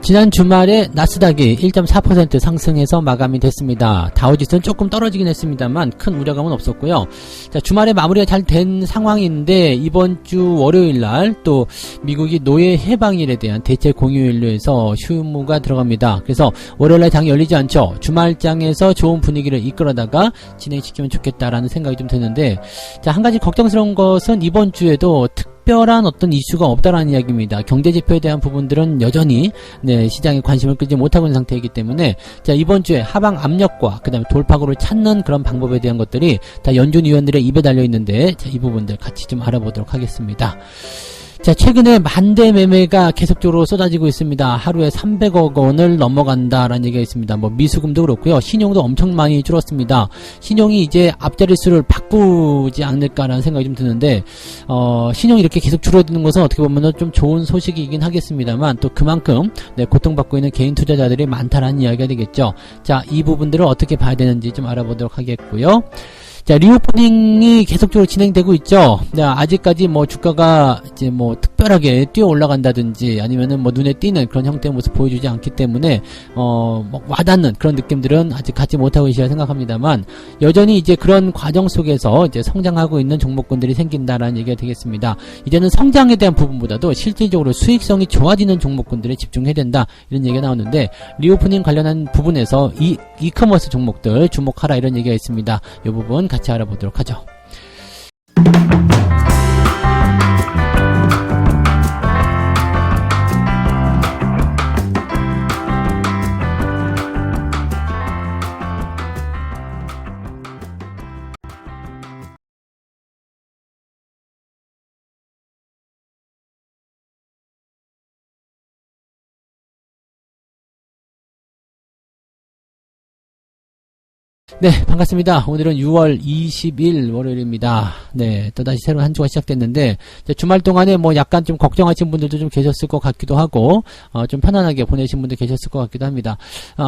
지난 주말에 나스닥이 1.4% 상승해서 마감이 됐습니다. 다우지수는 조금 떨어지긴 했습니다만 큰 우려감은 없었고요. 자, 주말에 마무리가 잘 된 상황인데 이번 주 월요일날 또 미국이 노예 해방일에 대한 대체 공휴일로 해서 휴무가 들어갑니다. 그래서 월요일날 장이 열리지 않죠. 주말장에서 좋은 분위기를 이끌어다가 진행시키면 좋겠다라는 생각이 좀 드는데, 자, 한 가지 걱정스러운 것은 이번 주에도 특별한 어떤 이슈가 없다라는 이야기입니다. 경제지표에 대한 부분들은 여전히 시장에 관심을 끌지 못하고 있는 상태이기 때문에, 자, 이번 주에 하방 압력과 그 다음에 돌파구를 찾는 그런 방법에 대한 것들이 다 연준 위원들의 입에 달려있는데, 자, 이 부분들 같이 좀 알아보도록 하겠습니다. 자, 최근에 만대 매매가 계속적으로 쏟아지고 있습니다. 하루에 300억 원을 넘어간다라는 얘기가 있습니다. 뭐 미수금도 그렇고요. 신용도 엄청 많이 줄었습니다. 신용이 이제 앞자리수를 바꾸지 않을까라는 생각이 좀 드는데, 신용이 이렇게 계속 줄어드는 것은 어떻게 보면 좀 좋은 소식이긴 하겠습니다만, 또 그만큼 고통받고 있는 개인 투자자들이 많다라는 이야기가 되겠죠. 자, 이 부분들을 어떻게 봐야 되는지 좀 알아보도록 하겠고요. 자, 리오프닝이 계속적으로 진행되고 있죠. 자, 아직까지 뭐 주가가 이제 뭐 특별하게 뛰어 올라간다든지 아니면은 뭐 눈에 띄는 그런 형태의 모습 보여주지 않기 때문에 뭐 와닿는 그런 느낌들은 아직 갖지 못하고 계시라 생각합니다만, 여전히 이제 그런 과정 속에서 이제 성장하고 있는 종목군들이 생긴다라는 얘기가 되겠습니다. 이제는 성장에 대한 부분보다도 실질적으로 수익성이 좋아지는 종목군들에 집중해야 된다, 이런 얘기가 나오는데, 리오프닝 관련한 부분에서 이커머스 종목들 주목하라, 이런 얘기가 있습니다. 이 부분 같이 알아보도록 하죠. 네, 반갑습니다. 오늘은 6월 20일 월요일입니다. 네, 또다시 새로운 한 주가 시작됐는데, 주말 동안에 뭐 약간 좀 걱정하신 분들도 좀 계셨을 것 같기도 하고, 좀 편안하게 보내신 분들 계셨을 것 같기도 합니다.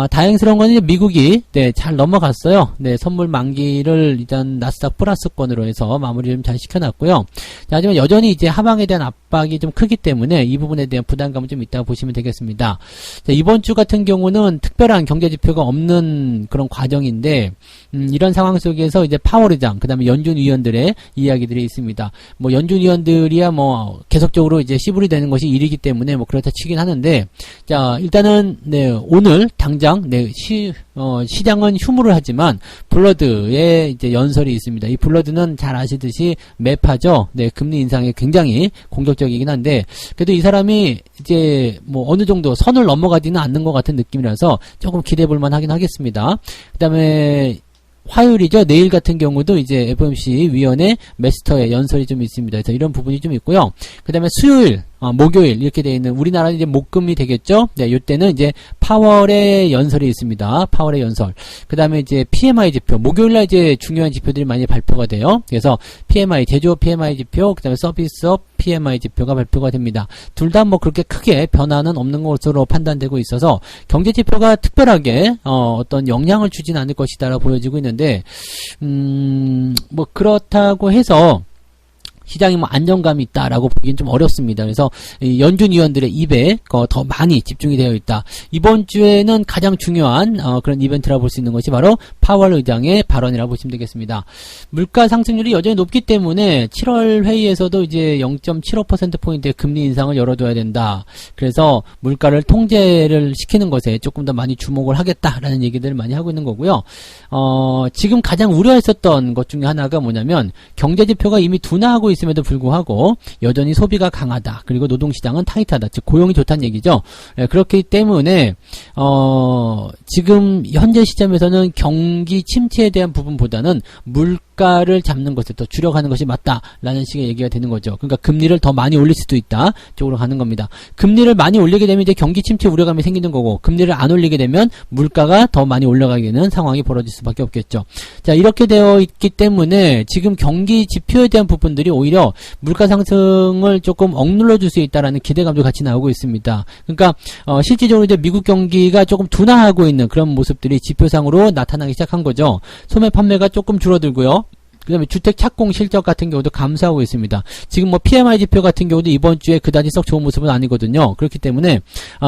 다행스러운 건 이제 미국이, 잘 넘어갔어요. 선물 만기를 일단 나스닥 플러스권으로 해서 마무리 좀 잘 시켜놨고요. 자, 하지만 여전히 이제 하방에 대한 압박이 좀 크기 때문에 이 부분에 대한 부담감은 좀 있다고 보시면 되겠습니다. 자, 이번 주 같은 경우는 특별한 경제지표가 없는 그런 과정인데, 이런 상황 속에서 이제 파월 의장, 그 다음에 연준 위원들의 이야기들이 있습니다. 뭐 연준 위원들이야 뭐 계속적으로 이제 씨불이 되는 것이 일이기 때문에 뭐 그렇다 치긴 하는데, 자, 일단은 오늘 당장 시장은 휴무를 하지만 블러드의 이제 연설이 있습니다. 이 블러드는 잘 아시듯이 매파죠. 금리 인상에 굉장히 공격적이긴 한데, 그래도 이 사람이 이제 뭐 어느 정도 선을 넘어가지는 않는 것 같은 느낌이라서 조금 기대해 볼 만하긴 하겠습니다. 그 다음에 화요일이죠. 내일 같은 경우도 이제 FOMC 위원회 메스터의 연설이 좀 있습니다. 그래서 이런 부분이 좀 있고요. 그 다음에 수요일, 목요일 이렇게 되어 있는, 우리나라는 이제 목금이 되겠죠. 네, 이때는 이제 파월의 연설이 있습니다. 파월의 연설. 그 다음에 이제 PMI 지표, 목요일날 이제 중요한 지표들이 많이 발표가 돼요. 그래서 PMI, 제조업 PMI 지표, 그 다음에 서비스업 PMI 지표가 발표가 됩니다. 둘 다 뭐 그렇게 크게 변화는 없는 것으로 판단되고 있어서 경제 지표가 특별하게 어떤 영향을 주진 않을 것이다라고 보여지고 있는데, 뭐 그렇다고 해서 시장이 뭐 안정감이 있다라고 보기엔 좀 어렵습니다. 그래서 연준 위원들의 입에 더 많이 집중이 되어 있다. 이번 주에는 가장 중요한 그런 이벤트라고 볼 수 있는 것이 바로 파월 의장의 발언이라고 보시면 되겠습니다. 물가 상승률이 여전히 높기 때문에 7월 회의에서도 이제 0.75%포인트의 금리 인상을 열어둬야 된다. 그래서 물가를 통제를 시키는 것에 조금 더 많이 주목을 하겠다라는 얘기들을 많이 하고 있는 거고요. 지금 가장 우려했었던 것 중에 하나가 뭐냐면, 경제지표가 이미 둔화하고 있음에도 불구하고 여전히 소비가 강하다. 그리고 노동시장은 타이트하다. 즉 고용이 좋다는 얘기죠. 그렇기 때문에 지금 현재 시점에서는 경기 침체에 대한 부분보다는 물가를 잡는 것에 더 주력하는 것이 맞다라는 식의 얘기가 되는 거죠. 그러니까 금리를 더 많이 올릴 수도 있다 쪽으로 가는 겁니다. 금리를 많이 올리게 되면 이제 경기 침체 우려감이 생기는 거고, 금리를 안 올리게 되면 물가가 더 많이 올라가게 되는 상황이 벌어질 수밖에 없겠죠. 자, 이렇게 되어 있기 때문에 지금 경기 지표에 대한 부분들이 오히려 물가 상승을 조금 억눌러 줄 수 있다라는 기대감도 같이 나오고 있습니다. 그러니까 실질적으로 이제 미국 경기가 조금 둔화하고 있는 그런 모습들이 지표상으로 나타나기 시작한 거죠. 소매 판매가 조금 줄어들고요. 그 다음에 주택 착공 실적 같은 경우도 감소하고 있습니다. 지금 뭐 PMI 지표 같은 경우도 이번 주에 그다지 썩 좋은 모습은 아니거든요. 그렇기 때문에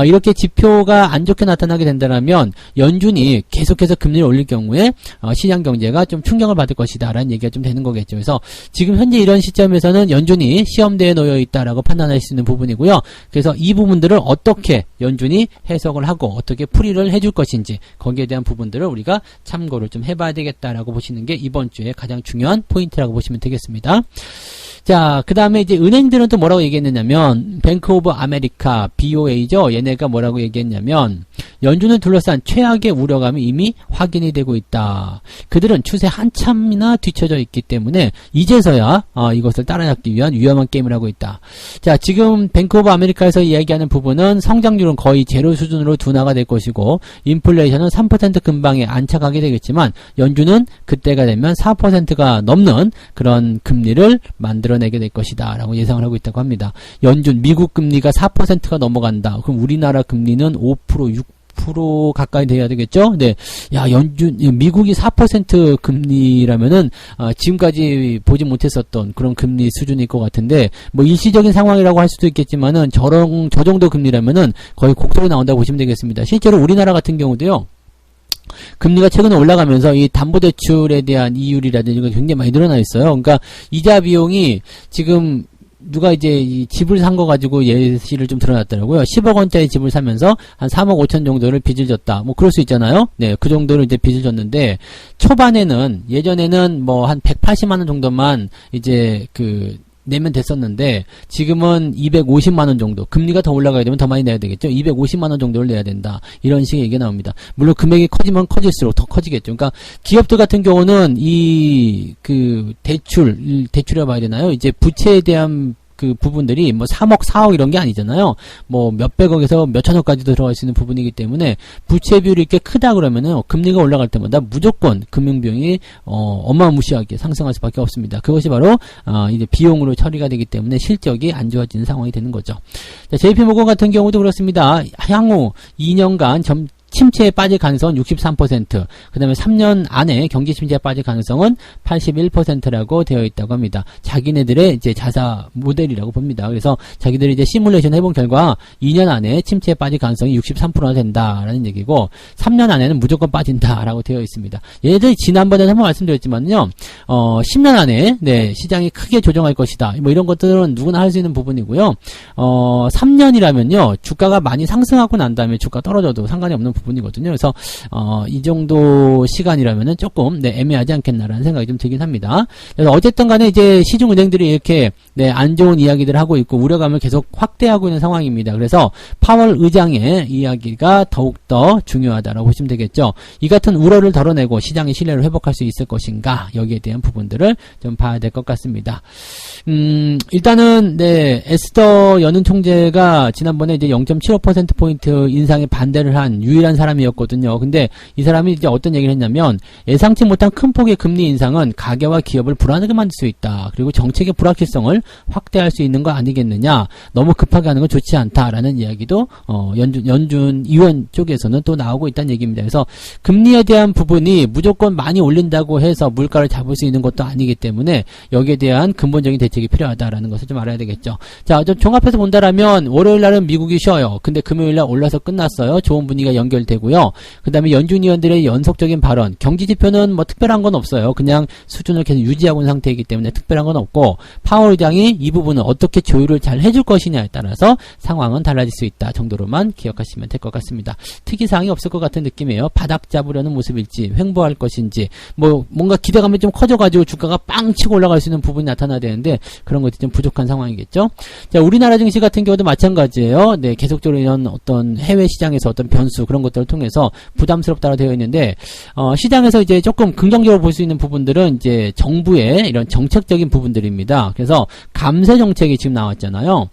이렇게 지표가 안 좋게 나타나게 된다면 연준이 계속해서 금리를 올릴 경우에 시장 경제가 좀 충격을 받을 것이다 라는 얘기가 좀 되는 거겠죠. 그래서 지금 현재 이런 시점에서는 연준이 시험대에 놓여 있다라고 판단할 수 있는 부분이고요. 그래서 이 부분들을 어떻게 연준이 해석을 하고 어떻게 풀이를 해줄 것인지 거기에 대한 부분들을 우리가 참고를 좀 해봐야 되겠다라고 보시는 게 이번 주에 가장 중요한 포인트라고 보시면 되겠습니다. 자, 그 다음에 이제 은행들은 또 뭐라고 얘기했느냐면, 뱅크 오브 아메리카, BOA죠. 얘네가 뭐라고 얘기했냐면, 연준을 둘러싼 최악의 우려감이 이미 확인이 되고 있다. 그들은 추세 한참이나 뒤쳐져 있기 때문에, 이제서야, 이것을 따라잡기 위한 위험한 게임을 하고 있다. 자, 지금 뱅크 오브 아메리카에서 이야기하는 부분은 성장률은 거의 제로 수준으로 둔화가 될 것이고, 인플레이션은 3% 근방에 안착하게 되겠지만, 연준은 그때가 되면 4%가 넘는 그런 금리를 만들어내게 될 것이다 라고 예상을 하고 있다고 합니다. 연준 미국 금리가 4%가 넘어간다. 그럼 우리나라 금리는 5%, 6% 가까이 돼야 되겠죠? 네. 야, 미국이 4% 금리라면은, 지금까지 보지 못했었던 그런 금리 수준일 것 같은데, 뭐 일시적인 상황이라고 할 수도 있겠지만은, 저 정도 금리라면은 거의 곡선이 나온다고 보시면 되겠습니다. 실제로 우리나라 같은 경우도요, 금리가 최근에 올라가면서 이 담보대출에 대한 이율이라든지 이런 게 굉장히 많이 늘어나 있어요. 그러니까 이자 비용이 지금 누가 이제 이 집을 산 거 가지고 예시를 좀 들어놨더라고요. 10억 원짜리 집을 사면서 한 3억 5천 정도를 빚을 졌다. 뭐 그럴 수 있잖아요. 네, 그 정도를 이제 빚을 졌는데 초반에는 예전에는 뭐 한 180만 원 정도만 이제 내면 됐었는데 지금은 250만 원 정도, 금리가 더 올라가게 되면 더 많이 내야 되겠죠. 250만 원 정도를 내야 된다. 이런 식의 얘기가 나옵니다. 물론 금액이 커지면 커질수록 더 커지겠죠. 그러니까 기업들 같은 경우는 대출이라고 봐야 되나요? 이제 부채에 대한 그 부분들이 뭐 3억, 4억 이런 게 아니잖아요. 뭐 몇백억에서 몇천억까지도 들어갈 수 있는 부분이기 때문에 부채 비율이 이렇게 크다 그러면은 금리가 올라갈 때마다 무조건 금융비용이 어마무시하게 상승할 수밖에 없습니다. 그것이 바로 이제 비용으로 처리가 되기 때문에 실적이 안 좋아지는 상황이 되는 거죠. 자, JP모건 같은 경우도 그렇습니다. 향후 2년간 침체에 빠질 가능성은 63%, 그 다음에 3년 안에 경기 침체에 빠질 가능성은 81%라고 되어 있다고 합니다. 자기네들의 이제 자사 모델이라고 봅니다. 그래서 자기들이 이제 시뮬레이션 해본 결과 2년 안에 침체에 빠질 가능성이 63%나 된다라는 얘기고, 3년 안에는 무조건 빠진다라고 되어 있습니다. 얘네들이 지난번에 한번 말씀드렸지만요, 10년 안에, 네, 시장이 크게 조정할 것이다. 뭐 이런 것들은 누구나 할 수 있는 부분이고요. 3년이라면요, 주가가 많이 상승하고 난 다음에 주가 떨어져도 상관이 없는 부분이거든요. 그래서 이 정도 시간이라면은 조금 애매하지 않겠나라는 생각이 좀 들긴 합니다. 그래서 어쨌든 간에 이제 시중은행들이 이렇게 안 좋은 이야기들을 하고 있고 우려감을 계속 확대하고 있는 상황입니다. 그래서 파월 의장의 이야기가 더욱더 중요하다라고 보시면 되겠죠. 이 같은 우려를 덜어내고 시장의 신뢰를 회복할 수 있을 것인가, 여기에 대한 부분들을 좀 봐야 될 것 같습니다. 일단은 에스더 연은 총재가 지난번에 이제 0.75%포인트 인상에 반대를 한 유일한 사람이었거든요. 근데 이 사람이 이제 어떤 얘기를 했냐면, 예상치 못한 큰 폭의 금리 인상은 가계와 기업을 불안하게 만들 수 있다. 그리고 정책의 불확실성을 확대할 수 있는 거 아니겠느냐. 너무 급하게 하는 건 좋지 않다라는 이야기도 연준 의원 쪽에서는 또 나오고 있다는 얘기입니다. 그래서 금리에 대한 부분이 무조건 많이 올린다고 해서 물가를 잡을 수 있는 것도 아니기 때문에 여기에 대한 근본적인 대책이 필요하다라는 것을 좀 알아야 되겠죠. 자, 좀 종합해서 본다라면 월요일 날은 미국이 쉬어요. 근데 금요일 날 올라서 끝났어요. 좋은 분위기가 연결되고요. 그 다음에 연준 의원들의 연속적인 발언, 경기지표는 뭐 특별한 건 없어요. 그냥 수준을 계속 유지하고 있는 상태이기 때문에 특별한 건 없고, 파월 의장이 이 부분을 어떻게 조율을 잘 해줄 것이냐에 따라서 상황은 달라질 수 있다 정도로만 기억하시면 될 것 같습니다. 특이사항이 없을 것 같은 느낌이에요. 바닥 잡으려는 모습일지, 횡보할 것인지, 뭔가 기대감이 좀 커져가지고 주가가 빵 치고 올라갈 수 있는 부분이 나타나야 되는데 그런 것이 좀 부족한 상황이겠죠. 자, 우리나라 증시 같은 경우도 마찬가지예요. 네, 계속적으로 이런 어떤 해외 시장에서 어떤 변수, 그런 것들을 통해서 부담스럽다고 되어 있는데, 시장에서 이제 조금 긍정적으로 볼 수 있는 부분들은 이제 정부의 이런 정책적인 부분들입니다. 그래서 감세 정책이 지금 나왔잖아요.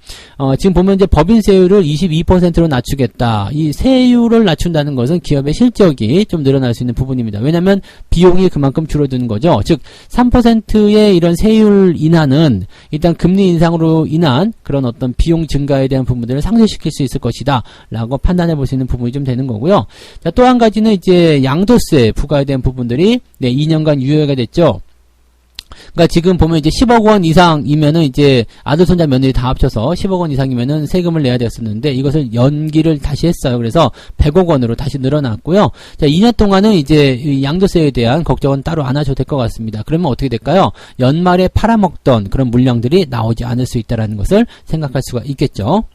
지금 보면 이제 법인 세율을 22%로 낮추겠다. 이 세율을 낮춘다는 것은 기업의 실적이 좀 늘어날 수 있는 부분입니다. 왜냐하면 비용이 그만큼 줄어드는 거죠. 즉 3%의 이런 세율 인하는 일단 금리 인상으로 인한 그런 어떤 비용 증가에 대한 부분들을 상쇄시킬 수 있을 것이다 라고 판단해 볼 수 있는 부분이 좀 되는 거고요. 자, 또 한 가지는 이제 양도세 부과에 대한 부분들이 2년간 유예가 됐죠. 그러니까 지금 보면 이제 10억 원 이상이면은 이제 아들, 손자, 며느리 다 합쳐서 10억 원 이상이면은 세금을 내야 됐었는데 이것을 연기를 다시 했어요. 그래서 100억 원으로 다시 늘어났고요. 자, 2년 동안은 이제 이 양도세에 대한 걱정은 따로 안 하셔도 될 것 같습니다. 그러면 어떻게 될까요? 연말에 팔아먹던 그런 물량들이 나오지 않을 수 있다라는 것을 생각할 수가 있겠죠.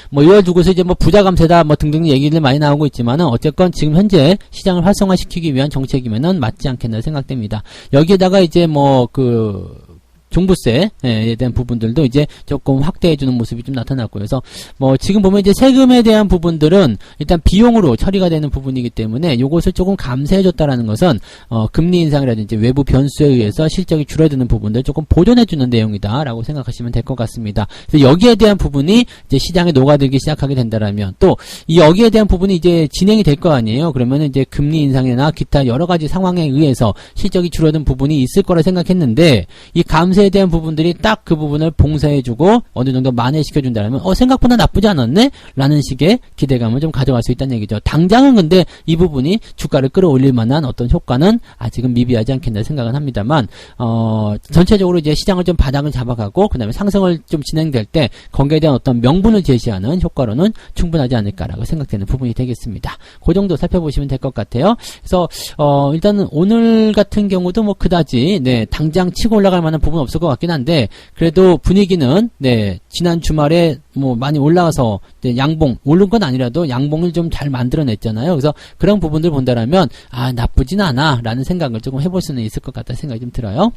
뭐 이걸 두고서 이제 뭐 부자 감세다 뭐 등등 얘기들 많이 나오고 있지만은 어쨌건 지금 현재 시장을 활성화시키기 위한 정책이면은 맞지 않겠나 생각됩니다. 여기에다가 이제 뭐 종부세에 대한 부분들도 이제 조금 확대해주는 모습이 좀 나타났고요. 그래서 뭐 지금 보면 이제 세금에 대한 부분들은 일단 비용으로 처리가 되는 부분이기 때문에 요것을 조금 감세해줬다라는 것은 금리 인상이라든지 외부 변수에 의해서 실적이 줄어드는 부분들 조금 보존해주는 내용이다라고 생각하시면 될 것 같습니다. 그래서 여기에 대한 부분이 이제 시장에 녹아들기 시작하게 된다라면 또 이 여기에 대한 부분이 이제 진행이 될 거 아니에요. 그러면은 이제 금리 인상이나 기타 여러 가지 상황에 의해서 실적이 줄어든 부분이 있을 거라 생각했는데 이 감세 에 대한 부분들이 딱 그 부분을 봉사해주고 어느 정도 만회시켜준다면 생각보다 나쁘지 않았네? 라는 식의 기대감을 좀 가져갈 수 있다는 얘기죠. 당장은 근데 이 부분이 주가를 끌어올릴 만한 어떤 효과는 아직은 미비하지 않겠나 생각은 합니다만 전체적으로 이제 시장을 좀 바닥을 잡아가고 그 다음에 상승을 좀 진행될 때 거기에 대한 어떤 명분을 제시하는 효과로는 충분하지 않을까라고 생각되는 부분이 되겠습니다. 그 정도 살펴보시면 될 것 같아요. 그래서 일단은 오늘 같은 경우도 뭐 그다지 당장 치고 올라갈 만한 부분은 없을 것 같긴 한데 그래도 분위기는 지난 주말에 뭐 많이 올라가서 양봉 오른 건 아니라도 양봉을 좀 잘 만들어냈잖아요. 그래서 그런 부분들 본다라면 나쁘진 않아 라는 생각을 조금 해볼 수는 있을 것 같다는 생각이 좀 들어요.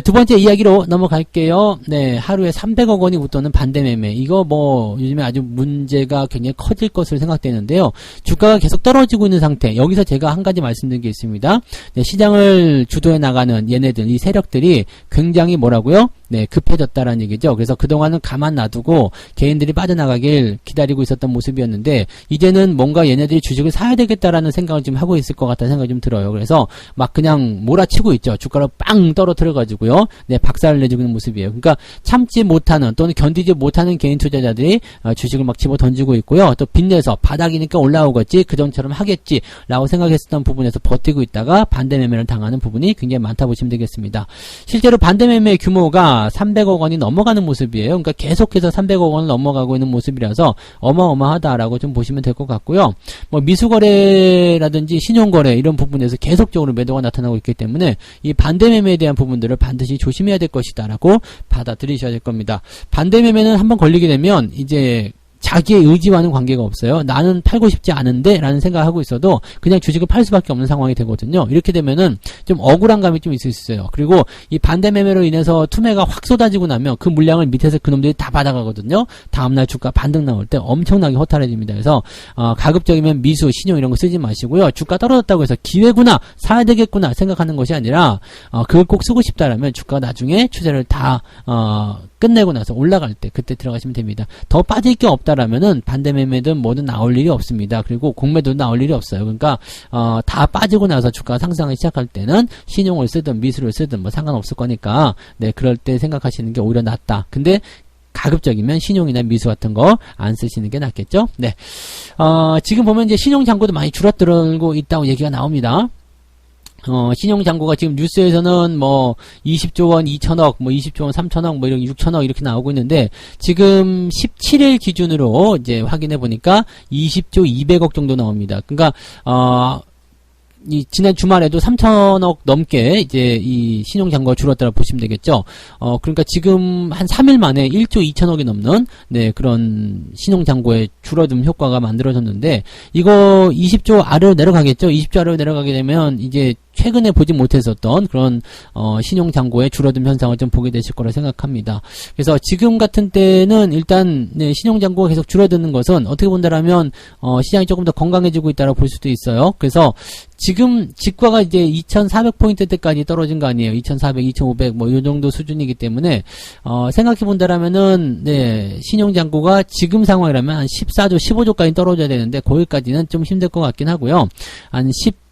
두 번째 이야기로 넘어갈게요. 하루에 300억 원이 웃도는 반대매매, 이거 뭐 요즘에 아주 문제가 굉장히 커질 것으로 생각되는데요. 주가가 계속 떨어지고 있는 상태, 여기서 제가 한 가지 말씀드린 게 있습니다. 시장을 주도해 나가는 얘네들, 이 세력들이 굉장히 뭐라고요? 급해졌다라는 얘기죠. 그래서 그동안은 가만 놔두고 개인들이 빠져나가길 기다리고 있었던 모습이었는데 이제는 뭔가 얘네들이 주식을 사야 되겠다라는 생각을 좀 하고 있을 것 같다는 생각이 좀 들어요. 그래서 막 그냥 몰아치고 있죠. 주가를 빵 떨어뜨려가지고요. 박살을 내주고 있는 모습이에요. 그러니까 참지 못하는 또는 견디지 못하는 개인 투자자들이 주식을 막 집어 던지고 있고요. 또 빚내서 바닥이니까 올라오겠지, 그전처럼 하겠지 라고 생각했었던 부분에서 버티고 있다가 반대 매매를 당하는 부분이 굉장히 많다 보시면 되겠습니다. 실제로 반대 매매의 규모가 300억 원이 넘어가는 모습이에요. 그러니까 계속해서 300억 원을 넘어가고 있는 모습이라서 어마어마하다라고 좀 보시면 될 것 같고요. 뭐 미수거래라든지 신용거래 이런 부분에서 계속적으로 매도가 나타나고 있기 때문에 이 반대매매에 대한 부분들을 반드시 조심해야 될 것이다라고 받아들이셔야 될 겁니다. 반대매매는 한번 걸리게 되면 이제 자기의 의지와는 관계가 없어요. 나는 팔고 싶지 않은데 라는 생각을 하고 있어도 그냥 주식을 팔 수밖에 없는 상황이 되거든요. 이렇게 되면은 좀 억울한 감이 좀 있을 수 있어요. 그리고 이 반대 매매로 인해서 투매가 확 쏟아지고 나면 그 물량을 밑에서 그놈들이 다 받아가거든요. 다음날 주가 반등 나올 때 엄청나게 허탈해집니다. 그래서 가급적이면 미수, 신용 이런 거 쓰지 마시고요. 주가 떨어졌다고 해서 기회구나, 사야 되겠구나 생각하는 것이 아니라 그걸 꼭 쓰고 싶다라면 주가가 나중에 추세를 다 끝내고 나서 올라갈 때 그때 들어가시면 됩니다. 더 빠질 게 없다라면은 반대 매매든 뭐든 나올 일이 없습니다. 그리고 공매도 나올 일이 없어요. 그러니까 다 빠지고 나서 주가가 상승하기 시작할 때는 신용을 쓰든 미수를 쓰든 뭐 상관없을 거니까 그럴 때 생각하시는 게 오히려 낫다. 근데 가급적이면 신용이나 미수 같은 거 안 쓰시는 게 낫겠죠? 지금 보면 이제 신용 잔고도 많이 줄어들고 있다고 얘기가 나옵니다. 신용잔고가 지금 뉴스에서는 뭐 20조 원 2천억, 뭐 20조 원 3천억, 뭐 이런 6천억 이렇게 나오고 있는데 지금 17일 기준으로 이제 확인해 보니까 20조 200억 정도 나옵니다. 그러니까 이 지난 주말에도 3천억 넘게 이제 이 신용잔고가 줄었다고 보시면 되겠죠. 그러니까 지금 한 3일 만에 1조 2천억이 넘는 그런 신용잔고의 줄어든 효과가 만들어졌는데 이거 20조 아래로 내려가겠죠. 20조 아래로 내려가게 되면 이제 최근에 보지 못했었던 그런 신용잔고의 줄어든 현상을 좀 보게 되실 거라 생각합니다. 그래서 지금 같은 때는 일단 신용잔고가 계속 줄어드는 것은 어떻게 본다라면 시장이 조금 더 건강해지고 있다고 볼 수도 있어요. 그래서 지금 직과가 이제 2,400포인트대까지 떨어진 거 아니에요. 2,400, 2,500 뭐 이 정도 수준이기 때문에 생각해 본다라면은 신용잔고가 지금 상황이라면 한 14조, 15조까지 떨어져야 되는데 거기까지는 좀 힘들 것 같긴 하고요. 한 18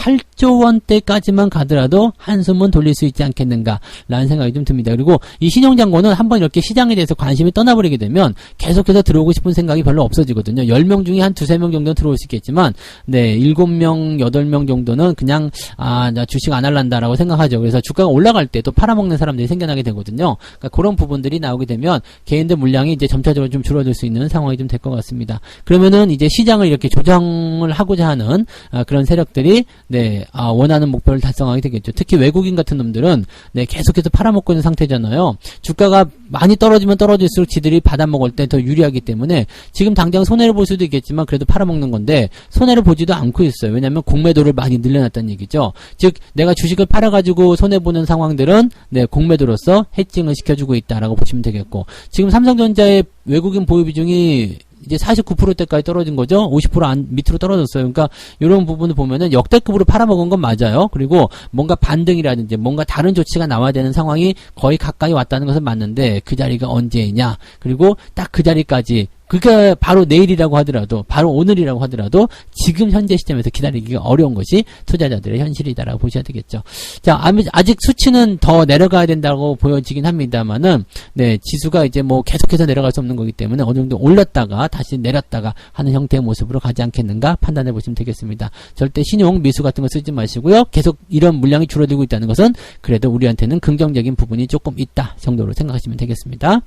8조 원대까지만 가더라도 한숨은 돌릴 수 있지 않겠는가라는 생각이 좀 듭니다. 그리고 이 신용장고는 한번 이렇게 시장에 대해서 관심이 떠나버리게 되면 계속해서 들어오고 싶은 생각이 별로 없어지거든요. 10명 중에 한 2-3명 정도는 들어올 수 있겠지만, 네, 7명, 8명 정도는 그냥, 나 주식 안 할란다라고 생각하죠. 그래서 주가가 올라갈 때 또 팔아먹는 사람들이 생겨나게 되거든요. 그러니까 그런 부분들이 나오게 되면 개인들 물량이 이제 점차적으로 좀 줄어들 수 있는 상황이 좀 될 것 같습니다. 그러면은 이제 시장을 이렇게 조정을 하고자 하는 그런 세력들이 네, 원하는 목표를 달성하게 되겠죠. 특히 외국인 같은 놈들은 네, 계속해서 팔아먹고 있는 상태잖아요. 주가가 많이 떨어지면 떨어질수록 지들이 받아먹을 때 더 유리하기 때문에 지금 당장 손해를 볼 수도 있겠지만 그래도 팔아먹는 건데 손해를 보지도 않고 있어요. 왜냐하면 공매도를 많이 늘려놨다는 얘기죠. 즉 내가 주식을 팔아가지고 손해보는 상황들은 네, 공매도로서 해칭을 시켜주고 있다라고 보시면 되겠고, 지금 삼성전자의 외국인 보유 비중이 이제 49%대까지 떨어진 거죠. 50% 밑으로 떨어졌어요. 그러니까 이런 부분을 보면은 역대급으로 팔아먹은 건 맞아요. 그리고 뭔가 반등이라든지 뭔가 다른 조치가 나와야 되는 상황이 거의 가까이 왔다는 것은 맞는데 그 자리가 언제냐, 그리고 딱 그 자리까지, 그게 바로 내일이라고 하더라도, 바로 오늘이라고 하더라도 지금 현재 시점에서 기다리기가 어려운 것이 투자자들의 현실이다라고 보셔야 되겠죠. 자, 아직 수치는 더 내려가야 된다고 보여지긴 합니다만은, 네, 지수가 이제 뭐 계속해서 내려갈 수 없는 거기 때문에 어느 정도 올렸다가 다시 내렸다가 하는 형태의 모습으로 가지 않겠는가 판단해 보시면 되겠습니다. 절대 신용, 미수 같은 거 쓰지 마시고요. 계속 이런 물량이 줄어들고 있다는 것은 그래도 우리한테는 긍정적인 부분이 조금 있다 정도로 생각하시면 되겠습니다.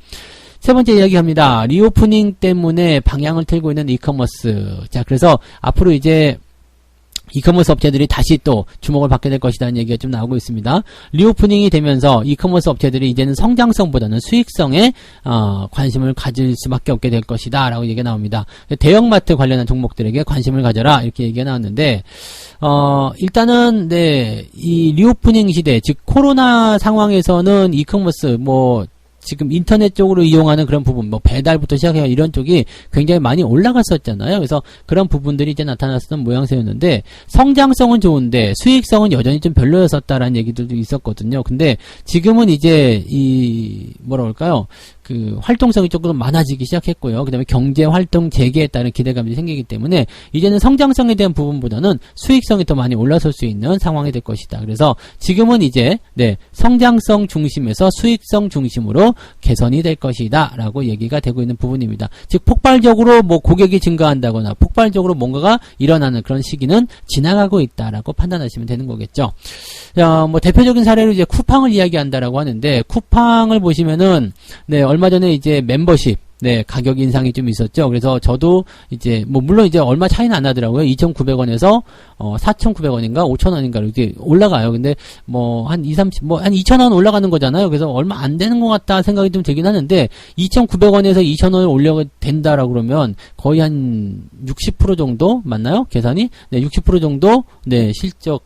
세 번째 이야기합니다. 리오프닝 때문에 방향을 틀고 있는 이커머스. 자, 그래서 앞으로 이제 이커머스 업체들이 다시 또 주목을 받게 될 것이라는 얘기가 좀 나오고 있습니다. 리오프닝이 되면서 이커머스 업체들이 이제는 성장성보다는 수익성에 관심을 가질 수밖에 없게 될 것이다 라고 얘기가 나옵니다. 대형마트 관련한 종목들에게 관심을 가져라 이렇게 얘기가 나왔는데, 일단은 네, 이 리오프닝 시대, 즉 코로나 상황에서는 이커머스 지금 인터넷 쪽으로 이용하는 그런 부분, 배달부터 시작해서 이런 쪽이 굉장히 많이 올라갔었잖아요. 그래서 그런 부분들이 이제 나타났었던 모양새였는데, 성장성은 좋은데 수익성은 여전히 좀 별로였었다라는 얘기들도 있었거든요. 근데 지금은 이제 그 활동성이 조금 많아지기 시작했고요. 그 다음에 경제활동 재개에 따른 기대감이 생기기 때문에 이제는 성장성에 대한 부분보다는 수익성이 더 많이 올라설 수 있는 상황이 될 것이다. 그래서 지금은 이제 네, 성장성 중심에서 수익성 중심으로 개선이 될 것이다 라고 얘기가 되고 있는 부분입니다. 즉 폭발적으로 고객이 증가한다거나 폭발적으로 뭔가가 일어나는 그런 시기는 지나가고 있다라고 판단하시면 되는 거겠죠. 대표적인 사례로 이제 쿠팡을 이야기한다라고 하는데, 쿠팡을 보시면은 네, 얼마 전에 이제 멤버십, 네, 가격 인상이 좀 있었죠. 그래서 저도 이제, 물론 이제 얼마 차이는 안 나더라고요. 2,900원에서, 4,900원인가? 5,000원인가? 이렇게 올라가요. 근데, 한 2,000원 올라가는 거잖아요. 그래서 얼마 안 되는 것 같다 생각이 좀 들긴 하는데, 2,900원에서 2,000원을 올려야 된다라고 그러면 거의 한 60% 정도? 맞나요? 계산이? 네, 60% 정도? 네, 실적,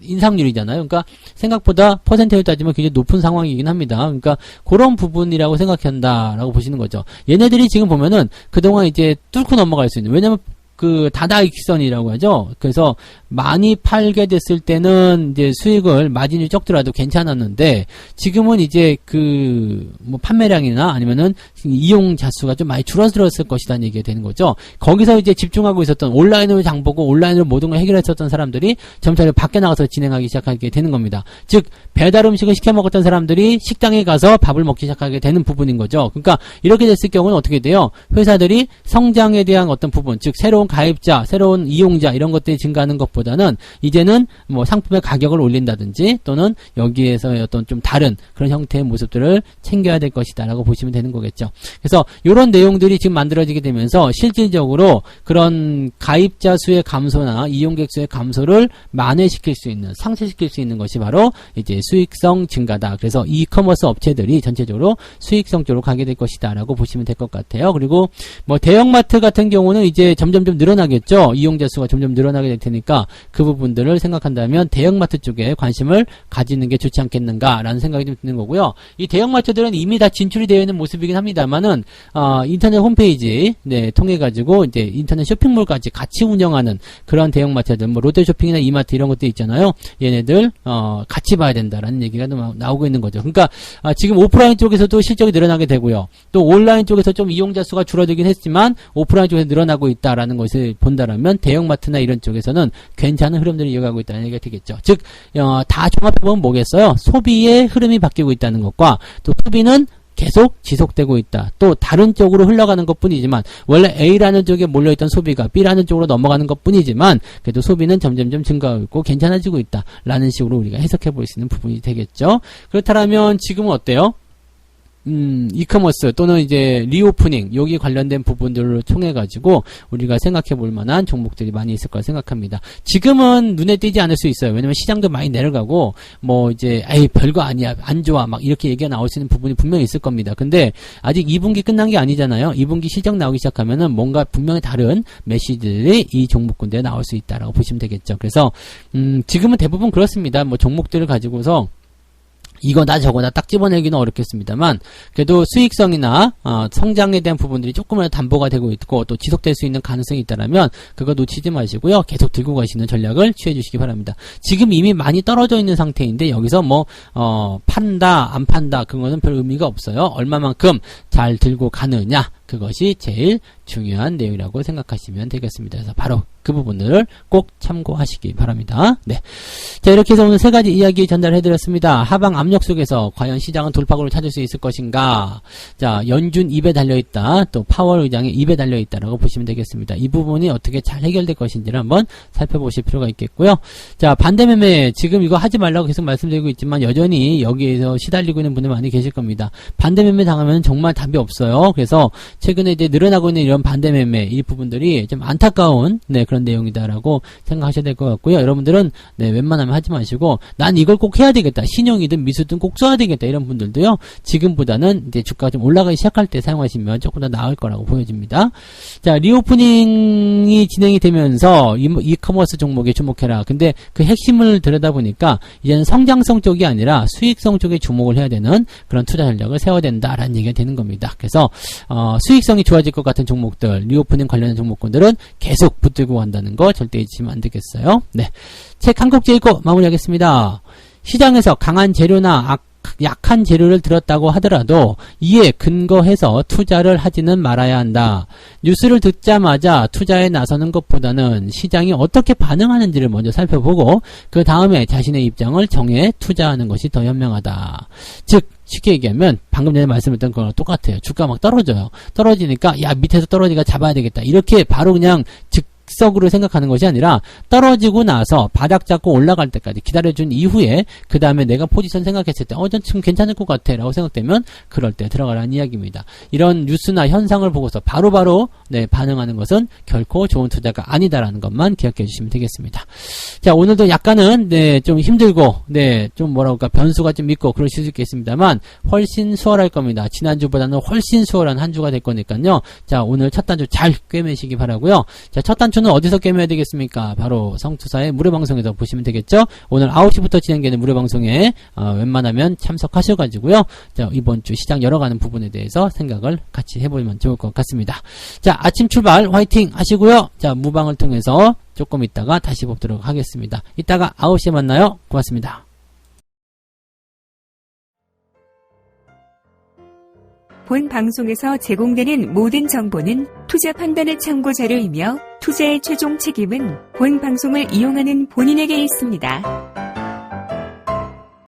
인상률이잖아요. 그러니까 생각보다 퍼센테이지로 따지면 굉장히 높은 상황이긴 합니다. 그러니까 그런 부분이라고 생각한다라고 보시는 거죠. 얘네들이 지금 보면은 그동안 이제 뚫고 넘어갈 수 있는, 왜냐면 다다익선이라고 하죠. 그래서 많이 팔게 됐을 때는 이제 수익을 마진이 적더라도 괜찮았는데, 지금은 이제 판매량이나 아니면은 이용자 수가 좀 많이 줄어들었을 것이라는 얘기가 되는 거죠. 거기서 이제 집중하고 있었던, 온라인으로 장보고 온라인으로 모든 걸 해결했었던 사람들이 점차 밖에 나가서 진행하기 시작하게 되는 겁니다. 즉 배달 음식을 시켜 먹었던 사람들이 식당에 가서 밥을 먹기 시작하게 되는 부분인 거죠. 그러니까 이렇게 됐을 경우는 어떻게 돼요? 회사들이 성장에 대한 어떤 부분, 즉 새로운 가입자, 새로운 이용자 이런 것들이 증가하는 것보다는 이제는 상품의 가격을 올린다든지 또는 여기에서의 어떤 좀 다른 그런 형태의 모습들을 챙겨야 될 것이다라고 보시면 되는 거겠죠. 그래서 이런 내용들이 지금 만들어지게 되면서 실질적으로 그런 가입자 수의 감소나 이용객 수의 감소를 만회시킬 수 있는, 상쇄시킬 수 있는 것이 바로 이제 수익성 증가다. 그래서 이커머스 업체들이 전체적으로 수익성 쪽으로 가게 될 것이다라고 보시면 될 것 같아요. 그리고 대형마트 같은 경우는 이제 점점 좀 늘어나겠죠. 이용자 수가 점점 늘어나게 될 테니까 그 부분들을 생각한다면 대형마트 쪽에 관심을 가지는 게 좋지 않겠는가라는 생각이 좀 드는 거고요. 이 대형마트들은 이미 다 진출이 되어 있는 모습이긴 합니다만은 인터넷 홈페이지 통해 가지고 이제 인터넷 쇼핑몰까지 같이 운영하는 그런 대형마트들, 롯데쇼핑이나 이마트 이런 것들 있잖아요. 얘네들 같이 봐야 된다라는 얘기가 나오고 있는 거죠. 그러니까 지금 오프라인 쪽에서도 실적이 늘어나게 되고요. 또 온라인 쪽에서 좀 이용자 수가 줄어들긴 했지만 오프라인 쪽에서 늘어나고 있다라는 것이 것을 본다라면 대형마트나 이런 쪽에서는 괜찮은 흐름들이 이어가고 있다는 얘기가 되겠죠. 즉, 다 종합해보면 뭐겠어요? 소비의 흐름이 바뀌고 있다는 것과 또 소비는 계속 지속되고 있다. 또 다른 쪽으로 흘러가는 것 뿐이지만 원래 A라는 쪽에 몰려있던 소비가 B라는 쪽으로 넘어가는 것 뿐이지만 그래도 소비는 점점점 증가하고 있고 괜찮아지고 있다. 라는 식으로 우리가 해석해 볼 수 있는 부분이 되겠죠. 그렇다면 지금은 어때요? 이커머스 또는 이제 리오프닝 여기 관련된 부분들을 통해 가지고 우리가 생각해 볼 만한 종목들이 많이 있을 거라 생각합니다. 지금은 눈에 띄지 않을 수 있어요. 왜냐면 시장도 많이 내려가고 뭐 이제 에이 별거 아니야 안 좋아 막 이렇게 얘기가 나올 수 있는 부분이 분명히 있을 겁니다. 근데 아직 2분기 끝난 게 아니잖아요. 2분기 실적 나오기 시작하면은 뭔가 분명히 다른 메시지들이 이 종목군대에 나올 수 있다라고 보시면 되겠죠. 그래서 지금은 대부분 그렇습니다. 뭐 종목들을 가지고서 이거나 저거나 딱 집어내기는 어렵겠습니다만 그래도 수익성이나 성장에 대한 부분들이 조금이라도 담보가 되고 있고 또 지속될 수 있는 가능성이 있다면 그거 놓치지 마시고요. 계속 들고 가시는 전략을 취해 주시기 바랍니다. 지금 이미 많이 떨어져 있는 상태인데 여기서 뭐 판다 안 판다 그거는 별 의미가 없어요. 얼마만큼 잘 들고 가느냐 그것이 제일 중요한 내용이라고 생각하시면 되겠습니다. 그래서 바로 그 부분을 꼭 참고하시기 바랍니다. 네. 자, 이렇게 해서 오늘 세 가지 이야기 전달해드렸습니다. 하방 압력 속에서 과연 시장은 돌파구를 찾을 수 있을 것인가? 자, 연준 입에 달려있다. 또 파월 의장의 입에 달려있다라고 보시면 되겠습니다. 이 부분이 어떻게 잘 해결될 것인지를 한번 살펴보실 필요가 있겠고요. 자, 반대매매. 지금 이거 하지 말라고 계속 말씀드리고 있지만 여전히 여기에서 시달리고 있는 분들 많이 계실 겁니다. 반대매매 당하면 정말 답이 없어요. 그래서 최근에 이제 늘어나고 있는 이런 반대매매 이 부분들이 좀 안타까운 그런 내용이다라고 생각하셔야 될 것 같고요. 여러분들은 웬만하면 하지 마시고 난 이걸 꼭 해야 되겠다. 신용이든 미수든 꼭 써야 되겠다. 이런 분들도요. 지금보다는 이제 주가가 좀 올라가기 시작할 때 사용하시면 조금 더 나을 거라고 보여집니다. 자, 리오프닝이 진행이 되면서 이커머스 종목에 주목해라. 근데 그 핵심을 들여다보니까 이제는 성장성 쪽이 아니라 수익성 쪽에 주목을 해야 되는 그런 투자 전략을 세워야 된다라는 얘기가 되는 겁니다. 그래서 수익성이 좋아질 것 같은 종목들, 리오프닝 관련된 종목군들은 계속 붙들고 간다는 거 절대 잊으시면 안 되겠어요. 네. 책 한 곡째 읽고 마무리하겠습니다. 시장에서 강한 재료나 약한 재료를 들었다고 하더라도 이에 근거해서 투자를 하지는 말아야 한다. 뉴스를 듣자마자 투자에 나서는 것보다는 시장이 어떻게 반응하는지를 먼저 살펴보고 그 다음에 자신의 입장을 정해 투자하는 것이 더 현명하다. 즉 쉽게 얘기하면 방금 전에 말씀드렸던 거랑 똑같아요. 주가 막 떨어져요. 떨어지니까 야 밑에서 떨어지니까 잡아야 되겠다. 이렇게 바로 그냥 즉석으로 생각하는 것이 아니라 떨어지고 나서 바닥 잡고 올라갈 때까지 기다려준 이후에 그 다음에 내가 포지션 생각했을 때 전 지금 괜찮을 것 같아 라고 생각되면 그럴 때 들어가라는 이야기입니다. 이런 뉴스나 현상을 보고서 바로바로 반응하는 것은 결코 좋은 투자가 아니다라는 것만 기억해 주시면 되겠습니다. 자, 오늘도 약간은 좀 힘들고 좀 뭐랄까 변수가 좀 있고 그러실 수 있겠습니다만 훨씬 수월할 겁니다. 지난주보다는 훨씬 수월한 한 주가 될 거니까요. 자, 오늘 첫 단주 잘 꿰매시기 바라고요. 자, 첫 단추는 어디서 꿰매야 되겠습니까? 바로 성투사의 무료방송에서 보시면 되겠죠. 오늘 9시부터 진행되는 무료방송에 웬만하면 참석하셔가지고요. 자, 이번 주 시장 열어가는 부분에 대해서 생각을 같이 해보면 좋을 것 같습니다. 자, 아침 출발 화이팅 하시고요. 자, 무방을 통해서 조금 있다가 다시 뵙도록 하겠습니다. 이따가 9시에 만나요. 고맙습니다. 본 방송에서 제공되는 모든 정보는 투자 판단의 참고 자료이며 투자의 최종 책임은 본 방송을 이용하는 본인에게 있습니다.